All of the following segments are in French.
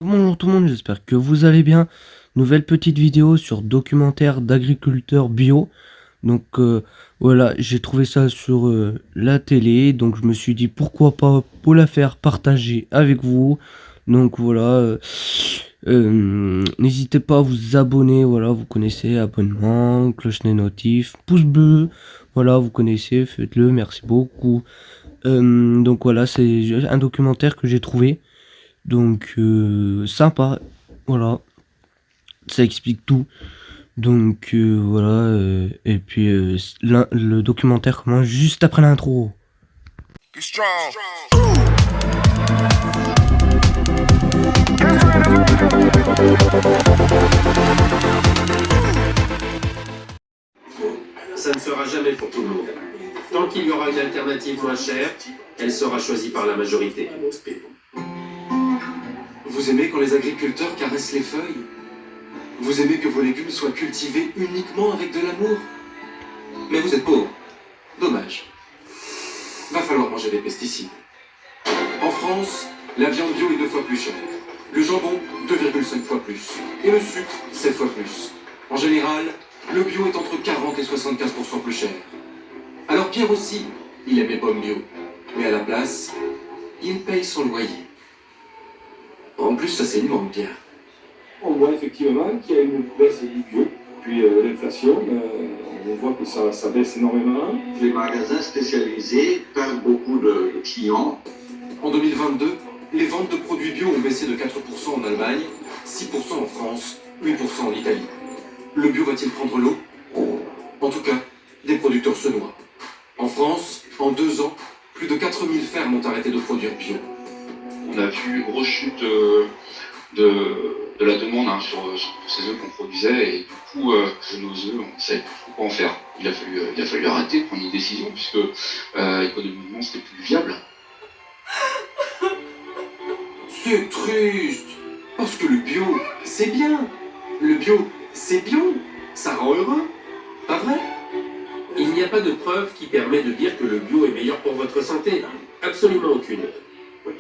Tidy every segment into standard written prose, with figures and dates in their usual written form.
Bonjour tout le monde, j'espère que vous allez bien. Nouvelle petite vidéo sur documentaire d'agriculteurs bio. Donc voilà, j'ai trouvé ça sur la télé, donc je me suis dit pourquoi pas pour la faire partager avec vous. Donc voilà, n'hésitez pas à vous abonner, voilà, vous connaissez, abonnement, cloche des notifs, pouce bleu, voilà, vous connaissez, faites-le, merci beaucoup. Donc voilà, c'est un documentaire que j'ai trouvé. Donc sympa, voilà, ça explique tout. Donc voilà, et puis le documentaire commence juste après l'intro. Ça ne sera jamais pour tout le monde. Tant qu'il y aura une alternative moins chère, elle sera choisie par la majorité. Vous aimez quand les agriculteurs caressent les feuilles? Vous aimez que vos légumes soient cultivés uniquement avec de l'amour? Mais vous êtes pauvre. Dommage. Va falloir manger des pesticides. En France, la viande bio est 2 fois plus chère. Le jambon, 2,5 fois plus. Et le sucre, 7 fois plus. En général, le bio est entre 40 et 75% plus cher. Alors Pierre aussi, il aime les pommes bio. Mais à la place, il paye son loyer. En plus, ça s'alimente bien. On voit effectivement qu'il y a une baisse du bio, puis l'inflation, on voit que ça baisse énormément. Les magasins spécialisés perdent beaucoup de clients. En 2022, les ventes de produits bio ont baissé de 4% en Allemagne, 6% en France, 8% en Italie. Le bio va-t-il prendre l'eau? En tout cas, des producteurs se noient. En France, en 2 ans, plus de 4000 fermes ont arrêté de produire bio. On a vu une grosse chute de la demande sur ces œufs qu'on produisait, et du coup nos œufs, on ne savait plus trop quoi en faire. Il a fallu arrêter, prendre une décision, puisque économiquement c'était plus viable. C'est triste, parce que le bio, c'est bien. Le bio, c'est bio, ça rend heureux, pas vrai? Il n'y a pas de preuve qui permet de dire que le bio est meilleur pour votre santé. Absolument aucune.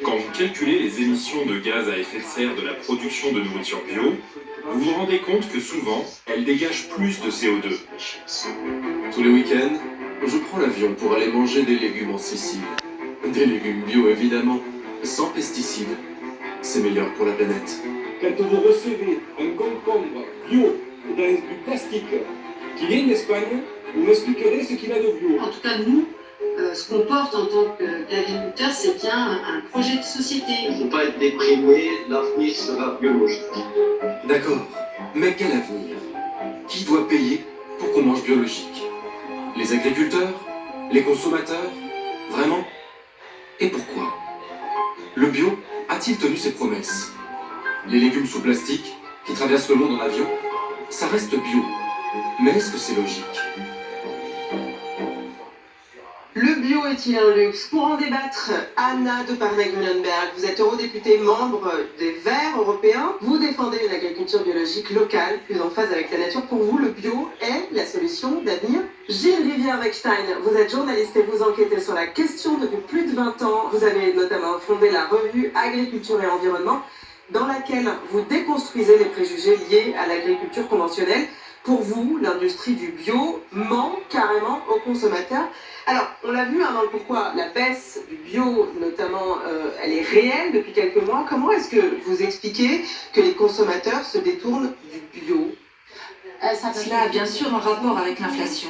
Quand vous calculez les émissions de gaz à effet de serre de la production de nourriture bio, vous vous rendez compte que souvent, elle dégage plus de CO2. Tous les week-ends, je prends l'avion pour aller manger des légumes en Sicile. Des légumes bio évidemment, sans pesticides. C'est meilleur pour la planète. Quand vous recevez un concombre bio dans du plastique qui vient d'Espagne, vous m'expliquerez ce qu'il a de bio. En tout cas, nous, ce qu'on porte en tant qu'agriculteurs, c'est bien un projet de société. Il ne faut pas être déprimé, l'avenir sera biologique. D'accord, mais quel avenir? Qui doit payer pour qu'on mange biologique? Les agriculteurs? Les consommateurs? Vraiment? Et pourquoi? Le bio a-t-il tenu ses promesses? Les légumes sous plastique qui traversent le monde en avion, ça reste bio. Mais est-ce que c'est logique? Le bio est-il un luxe? Pour en débattre, Anna de Parnay-Grunenberg, vous êtes eurodéputée membre des Verts européens. Vous défendez une agriculture biologique locale, plus en phase avec la nature. Pour vous, le bio est la solution d'avenir. Gilles Rivière-Wechstein, vous êtes journaliste et vous enquêtez sur la question depuis plus de 20 ans. Vous avez notamment fondé la revue Agriculture et Environnement, dans laquelle vous déconstruisez les préjugés liés à l'agriculture conventionnelle. Pour vous, l'industrie du bio ment carrément aux consommateurs. Alors, on l'a vu dans le pourquoi, la baisse du bio, notamment, elle est réelle depuis quelques mois. Comment est-ce que vous expliquez que les consommateurs se détournent du bio? Cela a bien sûr un rapport avec l'inflation.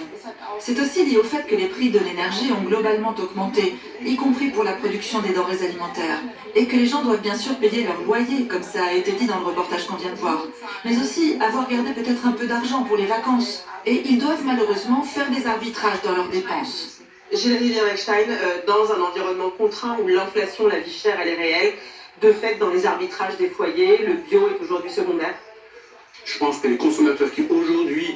C'est aussi lié au fait que les prix de l'énergie ont globalement augmenté, y compris pour la production des denrées alimentaires, et que les gens doivent bien sûr payer leur loyer, comme ça a été dit dans le reportage qu'on vient de voir, mais aussi avoir gardé peut-être un peu d'argent pour les vacances. Et ils doivent malheureusement faire des arbitrages dans leurs dépenses. Gilles Rivière-Wechstein, dans un environnement contraint où l'inflation, la vie chère, elle est réelle, de fait, dans les arbitrages des foyers, le bio est aujourd'hui secondaire. Je pense que les consommateurs qui aujourd'hui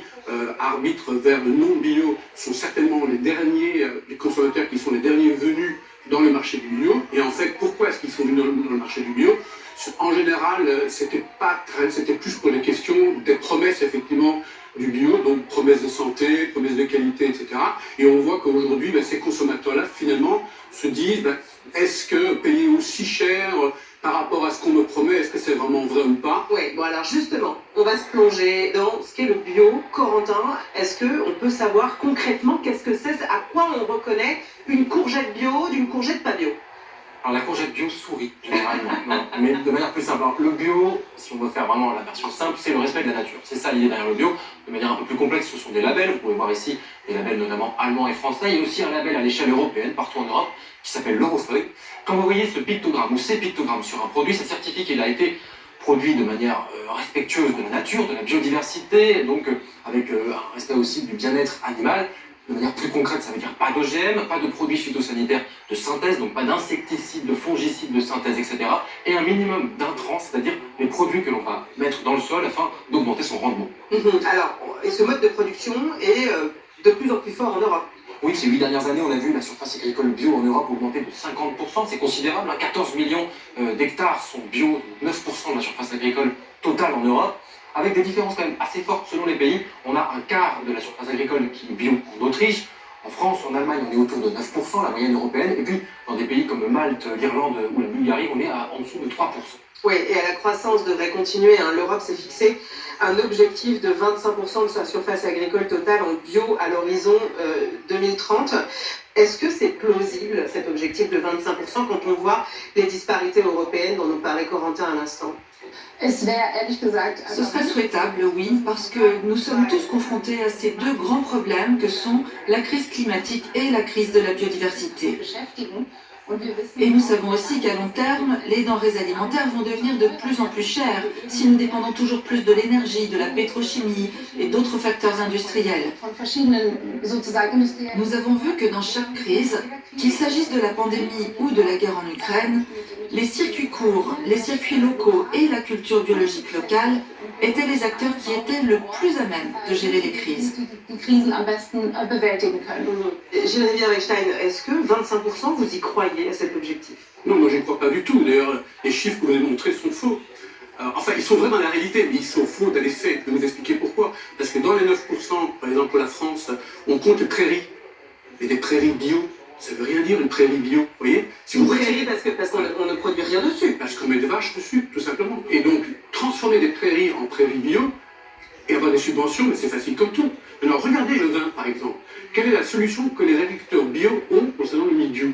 arbitrent vers le non-bio sont certainement les consommateurs qui sont les derniers venus dans le marché du bio. Et en fait, pourquoi est-ce qu'ils sont venus dans le marché du bio? En général, c'était plus pour les questions des promesses effectivement du bio, donc promesses de santé, promesses de qualité, etc. Et on voit qu'aujourd'hui, ces consommateurs-là, finalement, se disent, est-ce que payer aussi cher par rapport à ce qu'on me promet, est-ce que c'est vraiment vrai ou pas? Oui, bon alors justement, on va se plonger dans ce qu'est le bio. Corentin, est-ce qu'on peut savoir concrètement qu'est-ce que c'est, à quoi on reconnaît une courgette bio d'une courgette pas bio? Alors la courgette bio sourit, généralement. Non, mais de manière plus simple. Alors, le bio, si on veut faire vraiment la version simple, c'est le respect de la nature. C'est ça l'idée derrière le bio. De manière un peu plus complexe, ce sont des labels. Vous pouvez voir ici des labels notamment allemands et français. Il y a aussi un label à l'échelle européenne, partout en Europe, qui s'appelle l'Eurofeuille. Quand vous voyez ce pictogramme ou ces pictogrammes sur un produit, ça certifie qu'il a été produit de manière respectueuse de la nature, de la biodiversité, donc avec un respect aussi du bien-être animal. De manière plus concrète, ça veut dire pas d'OGM, pas de produits phytosanitaires de synthèse, donc pas d'insecticides, de fongicides de synthèse, etc. Et un minimum d'intrants, c'est-à-dire les produits que l'on va mettre dans le sol afin d'augmenter son rendement. Alors, et ce mode de production est de plus en plus fort en Europe. Oui, ces 8 dernières années, on a vu la surface agricole bio en Europe augmenter de 50%, c'est considérable. 14 millions d'hectares sont bio, 9% de la surface agricole totale en Europe, avec des différences quand même assez fortes selon les pays. On a un quart de la surface agricole qui est bio en Autriche. En France, en Allemagne, on est autour de 9%, la moyenne européenne. Et puis, dans des pays comme Malte, l'Irlande ou la Bulgarie, on est en dessous de 3%. Oui, et la croissance devrait continuer. L'Europe s'est fixé un objectif de 25% de sa surface agricole totale en bio à l'horizon 2030. Est-ce que c'est plausible, cet objectif de 25%, quand on voit les disparités européennes dont nous parlait Corentin à l'instant? Ce serait souhaitable, oui, parce que nous sommes tous confrontés à ces deux grands problèmes que sont la crise climatique et la crise de la biodiversité. Et nous savons aussi qu'à long terme, les denrées alimentaires vont devenir de plus en plus chères si nous dépendons toujours plus de l'énergie, de la pétrochimie et d'autres facteurs industriels. Nous avons vu que dans chaque crise, qu'il s'agisse de la pandémie ou de la guerre en Ukraine, les circuits courts, les circuits locaux et la culture biologique locale étaient les acteurs qui étaient le plus à même de gérer les crises. Geneviève Eckstein, est-ce que 25%, vous y croyez à cet objectif? Non, moi je n'y crois pas du tout. D'ailleurs, les chiffres que vous avez montrés sont faux. Enfin, ils sont vrais dans la réalité, mais ils sont faux dans les faits. Je vais vous expliquer pourquoi. Parce que dans les 9%, par exemple pour la France, on compte les prairies. Et des prairies bio, ça ne veut rien dire une prairie bio, vous voyez? Si vous prairies parce qu'on ne produit rien dessus. Parce qu'on met des vaches dessus, tout simplement. Et donc, transformer des prairies en prairies bio et avoir des subventions, mais c'est facile comme tout. Maintenant, regardez le vin, par exemple. Quelle est la solution que les agriculteurs bio ont concernant le mildiou?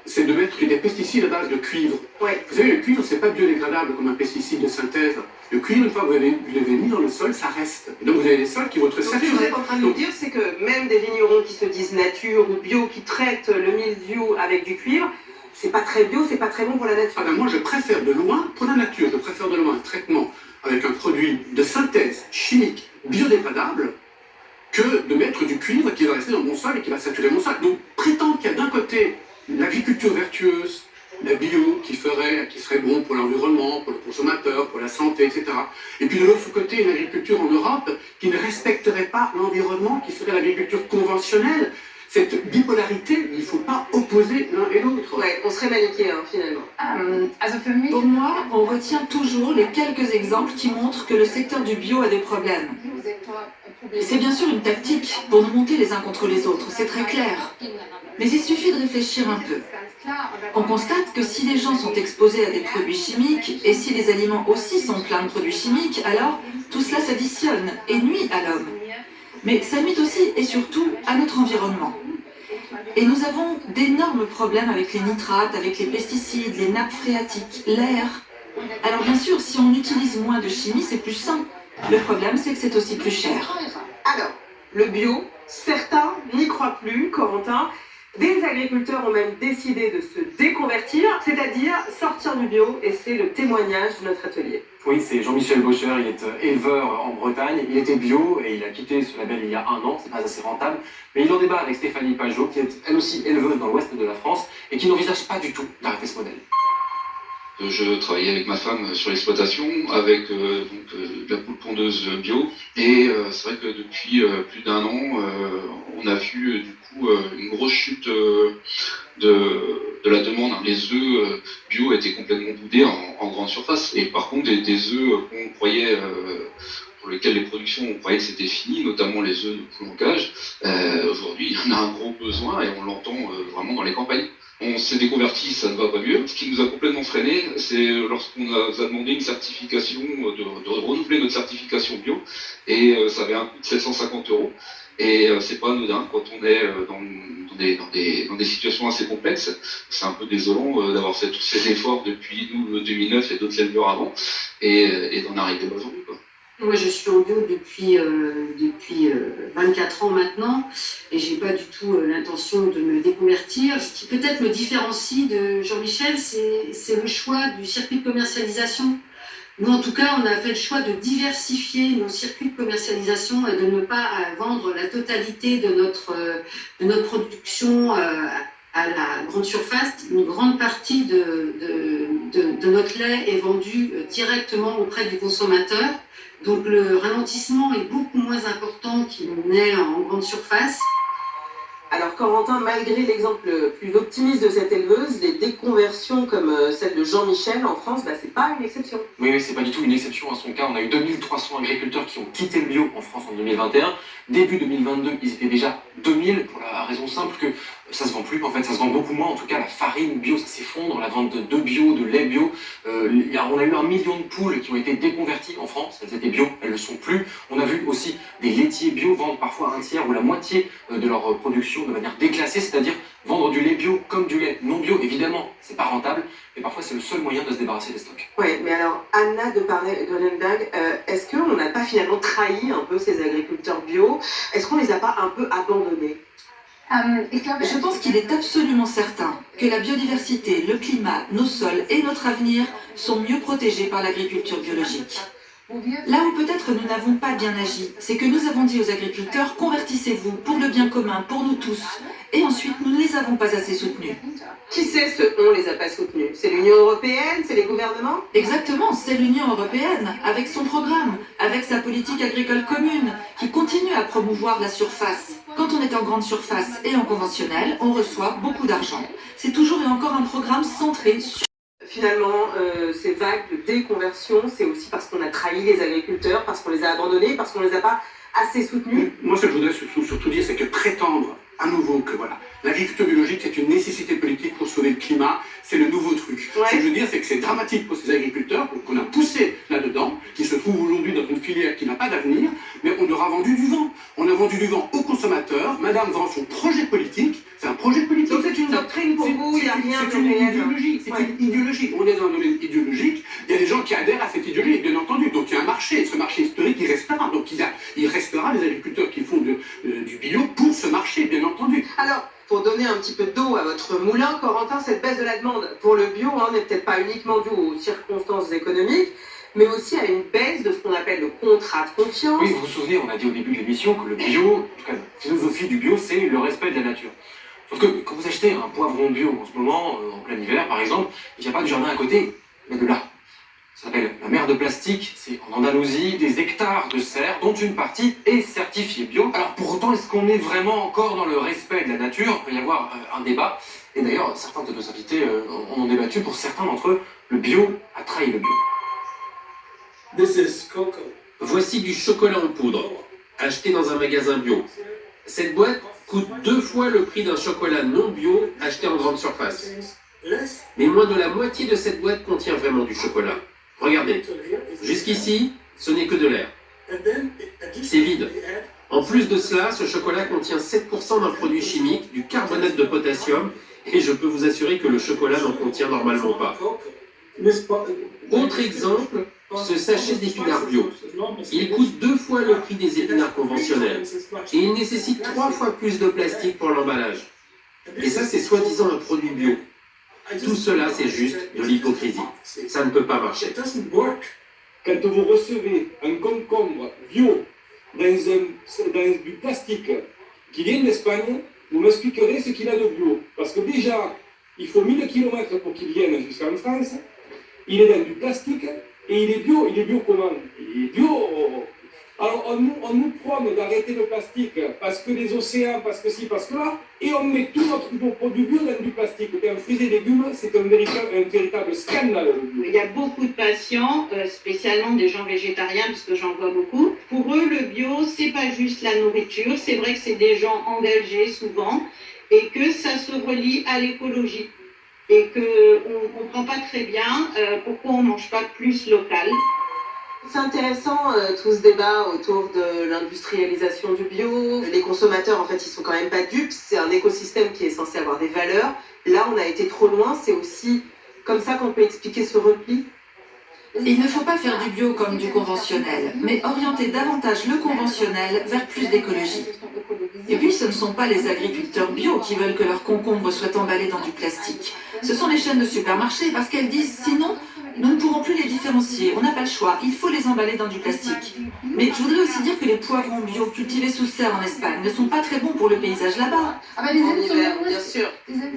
C'est de mettre des pesticides à base de cuivre. Ouais. Vous savez, le cuivre, c'est pas biodégradable comme un pesticide de synthèse. Le cuivre, une fois que vous l'avez mis dans le sol, ça reste. Et donc vous avez des sols qui vont être saturés. Ce que vous êtes en train de nous dire, c'est que même des vignerons qui se disent nature ou bio, qui traitent le mildiou avec du cuivre, c'est pas très bio, c'est pas très bon pour la nature. Ah ben moi, je préfère de loin, pour la nature, je préfère de loin un traitement avec un produit de synthèse chimique biodégradable que de mettre du cuivre qui va rester dans mon sol et qui va saturer mon sol. Donc prétendre qu'il y a d'un côté l'agriculture vertueuse, la bio qui serait bon pour l'environnement, pour le consommateur, pour la santé, etc. Et puis de l'autre côté, une agriculture en Europe qui ne respecterait pas l'environnement, qui serait l'agriculture conventionnelle. Cette bipolarité, il ne faut pas opposer l'un et l'autre. Ouais, on serait manichéen finalement. Pour moi, on retient toujours les quelques exemples qui montrent que le secteur du bio a des problèmes. C'est bien sûr une tactique pour nous monter les uns contre les autres, c'est très clair. Mais il suffit de réfléchir un peu. On constate que si les gens sont exposés à des produits chimiques, et si les aliments aussi sont pleins de produits chimiques, alors tout cela s'additionne et nuit à l'homme. Mais ça nuit aussi et surtout à notre environnement. Et nous avons d'énormes problèmes avec les nitrates, avec les pesticides, les nappes phréatiques, l'air. Alors bien sûr, si on utilise moins de chimie, c'est plus sain. Le problème, c'est que c'est aussi plus cher. Alors, le bio, certains n'y croient plus, Corentin. Des agriculteurs ont même décidé de se déconvertir, c'est-à-dire sortir du bio, et c'est le témoignage de notre atelier. Oui, c'est Jean-Michel Bocher, il est éleveur en Bretagne, il était bio et il a quitté ce label il y a 1 an, c'est pas assez rentable, mais il en débat avec Stéphanie Pajot, qui est elle aussi éleveuse dans l'ouest de la France et qui n'envisage pas du tout d'arrêter ce modèle. Je travaillais avec ma femme sur l'exploitation, avec la poule pondeuse bio, et c'est vrai que depuis plus d'1 an, on a vu du coup une grosse chute de la demande. Les œufs bio étaient complètement boudés en grande surface, et par contre des œufs qu'on croyait, pour lesquels les productions on croyait que c'était fini, notamment les œufs de poule en cage, aujourd'hui il y en a un gros besoin et on l'entend vraiment dans les campagnes. On s'est déconverti, ça ne va pas mieux. Ce qui nous a complètement freiné, c'est lorsqu'on nous a demandé une certification, de renouveler notre certification bio, et ça avait un coût de 750 €. Et c'est pas anodin quand on est dans des situations assez complexes. C'est un peu désolant d'avoir fait tous ces efforts depuis nous 2009 et d'autres éleveurs avant, et d'en arriver là aujourd'hui, quoi. Moi, je suis en bio depuis 24 ans maintenant et j'ai pas du tout l'intention de me déconvertir. Ce qui peut-être me différencie de Jean-Michel, c'est le choix du circuit de commercialisation. Nous, en tout cas, on a fait le choix de diversifier nos circuits de commercialisation et de ne pas vendre la totalité de notre production à la grande surface. Une grande partie de notre lait est vendue directement auprès du consommateur. Donc le ralentissement est beaucoup moins important qu'il n'est en grande surface. Alors Corentin, malgré l'exemple plus optimiste de cette éleveuse, les déconversions comme celle de Jean-Michel en France, c'est pas une exception. Oui, c'est pas du tout une exception à son cas. On a eu 2300 agriculteurs qui ont quitté le bio en France en 2021. Début 2022, ils étaient déjà 2000 pour la raison simple que ça se vend plus. En fait, ça se vend beaucoup moins. En tout cas, la farine bio, ça s'effondre. La vente de bio, de lait bio. On a eu 1 million de poules qui ont été déconverties en France. Elles étaient bio, elles le sont plus. On a vu aussi des laitiers bio vendre parfois un tiers ou la moitié de leur production de manière déclassée, c'est-à-dire vendre du lait bio comme du lait non bio. Évidemment, c'est pas rentable, mais parfois c'est le seul moyen de se débarrasser des stocks. Oui, mais alors Anna de Parnay-Grenenberg, est-ce qu'on n'a pas finalement trahi un peu ces agriculteurs bio? Est-ce qu'on les a pas un peu abandonnés? Je pense qu'il est absolument certain que la biodiversité, le climat, nos sols et notre avenir sont mieux protégés par l'agriculture biologique. Là où peut-être nous n'avons pas bien agi, c'est que nous avons dit aux agriculteurs « convertissez-vous pour le bien commun, pour nous tous ». Et ensuite, nous ne les avons pas assez soutenus. Qui c'est ce « on les a pas soutenus » C'est l'Union européenne? C'est les gouvernements? Exactement, c'est l'Union européenne, avec son programme, avec sa politique agricole commune, qui continue à promouvoir la surface. Quand on est en grande surface et en conventionnel, on reçoit beaucoup d'argent. C'est toujours et encore un programme centré sur... Finalement, ces vagues de déconversion, c'est aussi parce qu'on a trahi les agriculteurs, parce qu'on les a abandonnés, parce qu'on ne les a pas assez soutenus. Moi, ce que je voudrais surtout dire, c'est que prétendre à nouveau que voilà, l'agriculture biologique, c'est une nécessité politique pour sauver le climat, c'est le nouveau truc. Ouais. Ce que je veux dire, c'est que c'est dramatique pour ces agriculteurs qu'on a poussés là-dedans, qui se trouvent aujourd'hui dans une filière qui n'a pas d'avenir, mais on leur a vendu du vent. On a vendu du vent aux consommateurs. Madame vend son projet politique. C'est un projet politique. Donc c'est une doctrine pour vous, il n'y a rien de réel. réel. C'est une idéologie. On est dans un domaine idéologique. Il y a des gens qui adhèrent à cette idéologie, bien entendu. Donc il y a un marché. Ce marché historique, il restera. Donc il restera les agriculteurs qui font du bio pour ce marché, bien entendu. Alors, pour donner un petit peu d'eau à votre moulin, Corentin, cette baisse de la demande pour le bio n'est peut-être pas uniquement due aux circonstances économiques, mais aussi à une baisse de ce qu'on appelle le contrat de confiance. Oui, vous vous souvenez, on a dit au début de l'émission que le bio, en tout cas la philosophie du bio, c'est le respect de la nature. Sauf que quand vous achetez un poivron bio en ce moment, en plein hiver par exemple, il n'y a pas de jardin à côté, mais de là. Ça s'appelle la mer de plastique, c'est en Andalousie, des hectares de serre, dont une partie est certifiée bio. Alors pour autant, est-ce qu'on est vraiment encore dans le respect de la nature? Il peut y avoir un débat, et d'ailleurs certains de nos invités en ont débattu. Pour certains d'entre eux, le bio a trahi le bio. Voici du chocolat en poudre, acheté dans un magasin bio. Cette boîte coûte 2 fois le prix d'un chocolat non bio acheté en grande surface. Mais moins de la moitié de cette boîte contient vraiment du chocolat. Regardez, jusqu'ici, ce n'est que de l'air. C'est vide. En plus de cela, ce chocolat contient 7% d'un produit chimique, du carbonate de potassium, et je peux vous assurer que le chocolat n'en contient normalement pas. Autre exemple, ce sachet d'épinards bio. Il coûte 2 fois le prix des épinards conventionnels, et il nécessite 3 fois plus de plastique pour l'emballage. Et ça, c'est soi-disant un produit bio. Tout cela, c'est juste de l'hypocrisie. Ça ne peut pas marcher. Quand vous recevez un concombre bio dans du plastique qui vient d'Espagne, vous m'expliquerez ce qu'il a de bio. Parce que déjà, il faut 1000 km pour qu'il vienne jusqu'en France. Il est dans du plastique et il est bio. Il est bio comment? Il est bio. Alors on nous prône d'arrêter le plastique parce que les océans, parce que ci, parce que là, et on met tout notre produit bio dans du plastique. Et en fruits et légumes, c'est un véritable scandale. Il y a beaucoup de patients, spécialement des gens végétariens, puisque j'en vois beaucoup. Pour eux, le bio, c'est pas juste la nourriture. C'est vrai que c'est des gens engagés souvent. et que ça se relie à l'écologie. Et qu'on ne comprend pas très bien pourquoi on ne mange pas plus local. C'est intéressant tout ce débat autour de l'industrialisation du bio. Les consommateurs, en fait, ils sont quand même pas dupes. C'est un écosystème qui est censé avoir des valeurs. Là, on a été trop loin. C'est aussi comme ça qu'on peut expliquer ce repli. Il ne faut pas faire du bio comme du conventionnel, mais orienter davantage le conventionnel vers plus d'écologie. Et puis, ce ne sont pas les agriculteurs bio qui veulent que leurs concombres soient emballés dans du plastique. Ce sont les chaînes de supermarchés parce qu'elles disent sinon, nous ne pourrons plus les différencier, on n'a pas le choix, il faut les emballer dans du plastique. Mais je voudrais aussi dire que les poivrons bio cultivés sous serre en Espagne ne sont pas très bons pour le paysage là-bas. En hiver, bien sûr.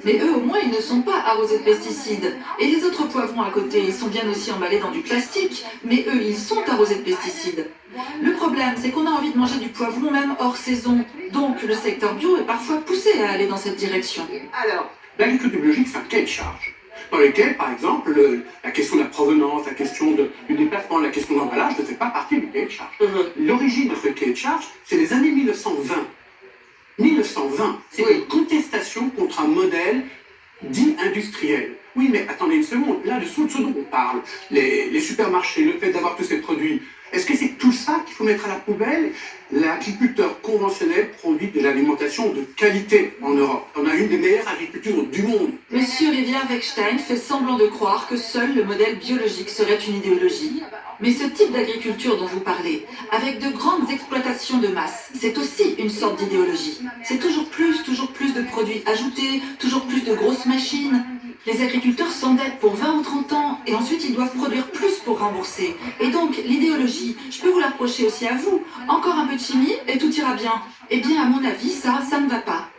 Mais eux, au moins, ils ne sont pas arrosés de pesticides. Et les autres poivrons à côté, ils sont bien aussi emballés dans du plastique, mais eux, ils sont arrosés de pesticides. Le problème, c'est qu'on a envie de manger du poivron même hors saison. Donc, le secteur bio est parfois poussé à aller dans cette direction. Alors, l'agriculture biologique, c'est un cahier de charge, dans lequel, par exemple, la question de la provenance, la question du déplacement, la question de l'emballage ne fait pas partie du cahier de charge. L'origine de ce cahier de charge, c'est les années 1920. 1920, c'est une contestation contre un modèle dit industriel. Oui, mais attendez une seconde, là, de ce dont on parle, les supermarchés, le fait d'avoir tous ces produits, est-ce que c'est tout ça qu'il faut mettre à la poubelle? L'agriculteur conventionnel produit de l'alimentation de qualité en Europe. On a une des meilleures agricultures du monde. Monsieur Rivière-Wechstein fait semblant de croire que seul le modèle biologique serait une idéologie. Mais ce type d'agriculture dont vous parlez, avec de grandes exploitations de masse, c'est aussi une sorte d'idéologie. C'est toujours plus de produits ajoutés, toujours plus de grosses machines. Les agriculteurs s'endettent pour 20 ou 30 ans et ensuite ils doivent produire plus pour rembourser. Et donc l'idéologie, je peux vous la reprocher aussi à vous. Encore un peu de chimie et tout ira bien. Eh bien à mon avis, ça ne va pas.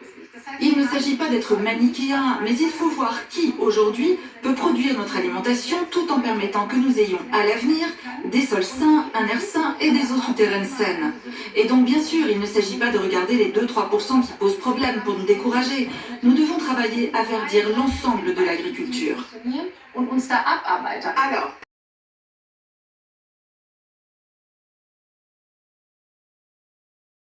Il ne s'agit pas d'être manichéen, mais il faut voir qui, aujourd'hui, peut produire notre alimentation tout en permettant que nous ayons, à l'avenir, des sols sains, un air sain et des eaux souterraines saines. Et donc, bien sûr, il ne s'agit pas de regarder les 2-3% qui posent problème pour nous décourager. Nous devons travailler à verdir l'ensemble de l'agriculture. alors,